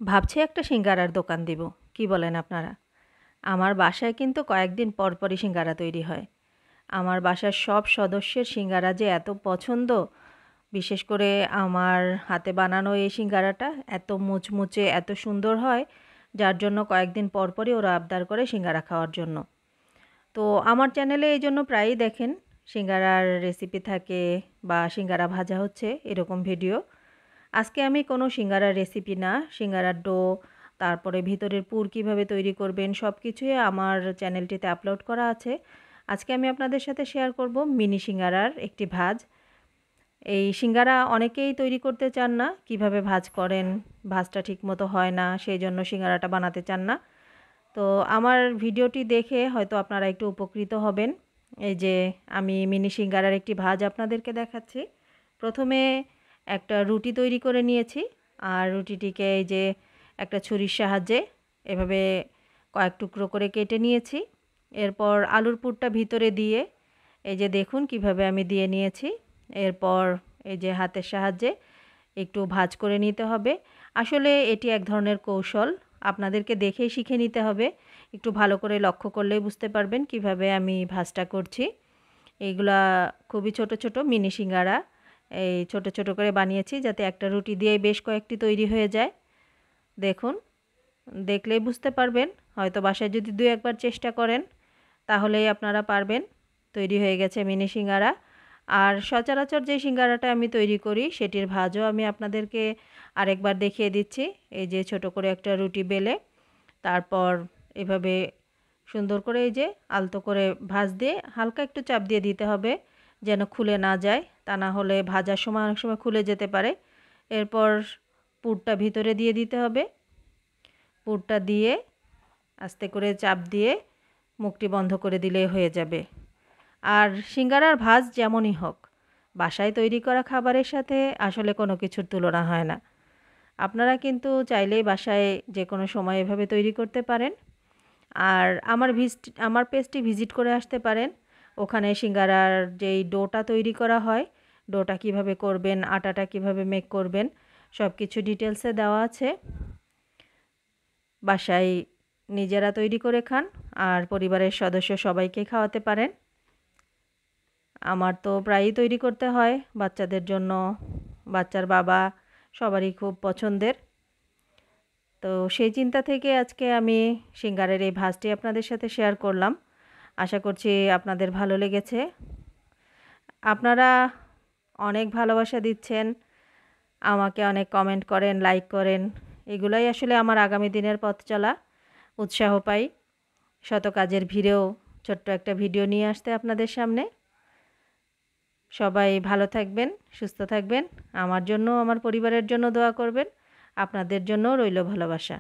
ভাবছি একটা সিঙ্গারার দোকান দিব। কি বলেন আপনারা? আমার বাসায় কিন্তু কয়েকদিন পর পরই সিঙ্গারা তৈরি হয়। আমার বাসার সব সদস্যের সিঙ্গারা যে এত পছন্দ, বিশেষ করে আমার হাতে বানানো এই সিঙ্গারাটা এত মুচমুচে, এত সুন্দর হয়, যার জন্য কয়েকদিন পর পরই ওরা আবদার করে সিঙ্গারা খাওয়ার জন্য। তো আমার চ্যানেলে এইজন্য প্রায়ই দেখেন সিঙ্গারার রেসিপি থাকে বা সিঙ্গারা ভাজা হচ্ছে এরকম ভিডিও। আজকে আমি কোনো সিঙ্গারার রেসিপি না, সিঙ্গারার ডো, তারপরে ভিতরের পুর কীভাবে তৈরি করবেন সব কিছুই আমার চ্যানেলটিতে আপলোড করা আছে। আজকে আমি আপনাদের সাথে শেয়ার করব মিনি সিঙ্গারার একটি ভাজ। এই সিঙ্গারা অনেকেই তৈরি করতে চান না, কিভাবে ভাজ করেন, ভাজটা ঠিকমতো হয় না, সেই জন্য সিঙ্গারাটা বানাতে চান না। তো আমার ভিডিওটি দেখে হয়তো আপনারা একটু উপকৃত হবেন। এই যে আমি মিনি সিঙ্গারার একটি ভাজ আপনাদেরকে দেখাচ্ছি। প্রথমে একটা রুটি তৈরি করে নিয়েছি, আর রুটিটিকে এই যে একটা ছুরির সাহায্যে এভাবে কয়েক টুকরো করে কেটে নিয়েছি। এরপর আলুর পুরটা ভিতরে দিয়ে এই যে দেখুন কিভাবে আমি দিয়ে নিয়েছি। এরপর এই যে হাতের সাহায্যে একটু ভাঁজ করে নিতে হবে। আসলে এটি এক ধরনের কৌশল, আপনাদেরকে দেখেই শিখে নিতে হবে। একটু ভালো করে লক্ষ্য করলেই বুঝতে পারবেন কিভাবে আমি ভাঁজটা করছি। এইগুলা খুবই ছোট ছোট মিনি সিঙ্গারা, এই ছোট ছোট করে বানিয়েছি যাতে একটা রুটি দিয়েই বেশ কয়েকটি তৈরি হয়ে যায়। দেখুন, দেখলেই বুঝতে পারবেন। হয়তো বাসায় যদি ২-১ বার চেষ্টা করেন তাহলেই আপনারা পারবেন। তৈরি হয়ে গেছে মিনি সিঙ্গারা। আর সচরাচর যে সিঙ্গারাটা আমি তৈরি করি সেটির ভাজও আমি আপনাদেরকে আরেকবার দেখিয়ে দিচ্ছি। এই যে ছোট করে একটা রুটি বেলে তারপর এভাবে সুন্দর করে এই যে আলতো করে ভাঁজ দিয়ে হালকা একটু চাপ দিয়ে দিতে হবে যেন খুলে না যায়, তা না হলে ভাজার সময় অনেক সময় খুলে যেতে পারে। এরপর পুরটা ভিতরে দিয়ে দিতে হবে। পুরটা দিয়ে আস্তে করে চাপ দিয়ে মুখটি বন্ধ করে দিলেই হয়ে যাবে। আর সিঙ্গারার ভাজ যেমনই হোক, বাসায় তৈরি করা খাবারের সাথে আসলে কোনো কিছুর তুলনা হয় না। আপনারা কিন্তু চাইলেই বাসায় যে কোনো সময় এভাবে তৈরি করতে পারেন। আর আমার পেজটি ভিজিট করে আসতে পারেন। ওখানে সিঙ্গারার যেই ডোটা তৈরি করা হয়, ডোটা কিভাবে করবেন, আটাটা কিভাবে মেক করবেন, সব কিছু ডিটেলসে দেওয়া আছে। বাসায় নিজেরা তৈরি করে খান আর পরিবারের সদস্য সবাইকে খাওয়াতে পারেন। আমার তো প্রায়ই তৈরি করতে হয় বাচ্চাদের জন্য, বাচ্চার বাবা, সবারই খুব পছন্দের। তো সেই চিন্তা থেকে আজকে আমি সিঙ্গারের এই ভাজটি আপনাদের সাথে শেয়ার করলাম। আশা করছি আপনাদের ভালো লেগেছে। আপনারা অনেক ভালোবাসা দিচ্ছেন, আমাকে অনেক কমেন্ট করেন, লাইক করেন। এগুলাই আসলে আমার আগামী দিনের পথ চলা। উৎসাহ পাই শত কাজের ভিড়েও ছোট্ট একটা ভিডিও নিয়ে আসতে আপনাদের সামনে। সবাই ভালো থাকবেন, সুস্থ থাকবেন। আমার জন্য, আমার পরিবারের জন্য দোয়া করবেন। আপনাদের জন্যও রইল ভালোবাসা।